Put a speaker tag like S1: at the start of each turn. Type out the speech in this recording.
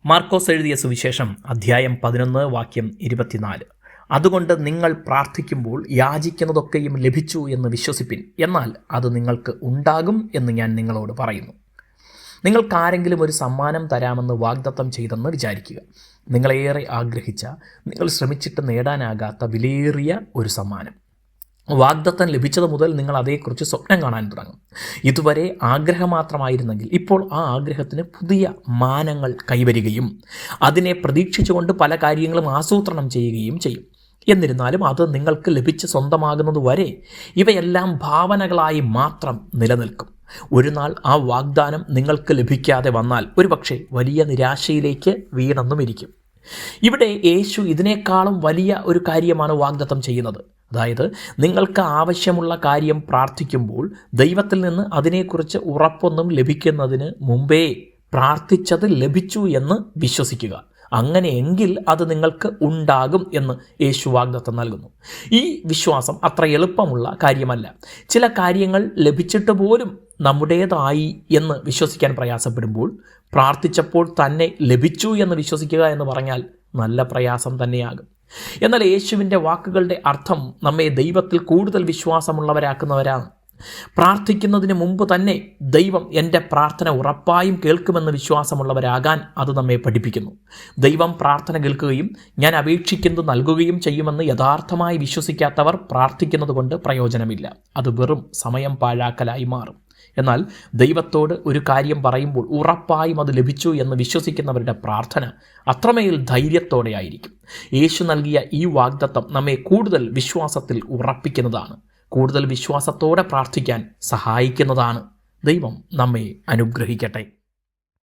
S1: മാർക്കോസ് എഴുതിയ സുവിശേഷം അധ്യായം 11 വാക്യം 24. അതുകൊണ്ട് നിങ്ങൾ പ്രാർത്ഥിക്കുമ്പോൾ യാചിക്കുന്നതൊക്കെയും ലഭിച്ചു എന്ന് വിശ്വസിപ്പിൻ, എന്നാൽ അത് നിങ്ങൾക്ക് ഉണ്ടാകും എന്ന് ഞാൻ നിങ്ങളോട് പറയുന്നു. നിങ്ങൾക്കാരെങ്കിലും ഒരു സമ്മാനം തരാമെന്ന് വാഗ്ദത്തം ചെയ്തെന്ന് വിചാരിക്കുക. നിങ്ങളേറെ ആഗ്രഹിച്ച, നിങ്ങൾ ശ്രമിച്ചിട്ട് നേടാനാകാത്ത വിലയേറിയ ഒരു സമ്മാനം. വാഗ്ദത്തം ലഭിച്ചത് മുതൽ നിങ്ങൾ അതേക്കുറിച്ച് സ്വപ്നം കാണാൻ തുടങ്ങും. ഇതുവരെ ആഗ്രഹം മാത്രമായിരുന്നെങ്കിൽ ഇപ്പോൾ ആ ആഗ്രഹത്തിന് പുതിയ മാനങ്ങൾ കൈവരികയും അതിനെ പ്രതീക്ഷിച്ചുകൊണ്ട് പല കാര്യങ്ങളും ആസൂത്രണം ചെയ്യുകയും ചെയ്യും. എന്നിരുന്നാലും അത് നിങ്ങൾക്ക് ലഭിച്ച് സ്വന്തമാകുന്നതുവരെ ഇവയെല്ലാം ഭാവനകളായി മാത്രം നിലനിൽക്കും. ഒരു നാൾ ആ വാഗ്ദാനം നിങ്ങൾക്ക് ലഭിക്കാതെ വന്നാൽ ഒരുപക്ഷെ വലിയ നിരാശയിലേക്ക് വീണെന്നുമിരിക്കും. ഇവിടെ യേശു ഇതിനേക്കാളും വലിയ ഒരു കാര്യമാണ് വാഗ്ദത്തം ചെയ്യുന്നത്. അതായത്, നിങ്ങൾക്ക് ആവശ്യമുള്ള കാര്യം പ്രാർത്ഥിക്കുമ്പോൾ ദൈവത്തിൽ നിന്ന് അതിനെക്കുറിച്ച് ഉറപ്പൊന്നും ലഭിക്കുന്നതിന് മുമ്പേ പ്രാർത്ഥിച്ചത് ലഭിച്ചു എന്ന് വിശ്വസിക്കുക. അങ്ങനെയെങ്കിൽ അത് നിങ്ങൾക്ക് ഉണ്ടാകും എന്ന് യേശു വാഗ്ദത്തം നൽകുന്നു. ഈ വിശ്വാസം അത്ര എളുപ്പമുള്ള കാര്യമല്ല. ചില കാര്യങ്ങൾ ലഭിച്ചിട്ട് പോലും നമ്മുടേതായി എന്ന് വിശ്വസിക്കാൻ പ്രയാസപ്പെടുമ്പോൾ പ്രാർത്ഥിച്ചപ്പോൾ തന്നെ ലഭിച്ചു എന്ന് വിശ്വസിക്കുക എന്ന് പറഞ്ഞാൽ നല്ല പ്രയാസം തന്നെയാകും. എന്നാൽ യേശുവിൻ്റെ വാക്കുകളുടെ അർത്ഥം നമ്മെ ദൈവത്തിൽ കൂടുതൽ വിശ്വാസമുള്ളവരാക്കുന്നവരാണ്. പ്രാർത്ഥിക്കുന്നതിന് മുമ്പ് തന്നെ ദൈവം എൻ്റെ പ്രാർത്ഥന ഉറപ്പായും കേൾക്കുമെന്ന് വിശ്വാസമുള്ളവരാകാൻ അത് നമ്മെ പഠിപ്പിക്കുന്നു. ദൈവം പ്രാർത്ഥന കേൾക്കുകയും ഞാൻ അപേക്ഷിക്കുന്നത് നൽകുകയും ചെയ്യുമെന്ന് യഥാർത്ഥമായി വിശ്വസിക്കാത്തവർ പ്രാർത്ഥിക്കുന്നത് കൊണ്ട് പ്രയോജനമില്ല. അത് വെറും സമയം പാഴാക്കലായി മാറും. എന്നാൽ ദൈവത്തോട് ഒരു കാര്യം പറയുമ്പോൾ ഉറപ്പായും അത് ലഭിച്ചു എന്ന് വിശ്വസിക്കുന്നവരുടെ പ്രാർത്ഥന അത്രമേൽ ധൈര്യത്തോടെ ആയിരിക്കും. യേശു നൽകിയ ഈ വാഗ്ദത്തം നമ്മെ കൂടുതൽ വിശ്വാസത്തിൽ ഉറപ്പിക്കുന്നതാണ്, കൂടുതൽ വിശ്വാസത്തോടെ പ്രാർത്ഥിക്കാൻ സഹായിക്കുന്നതാണ്. ദൈവം നമ്മെ അനുഗ്രഹിക്കട്ടെ.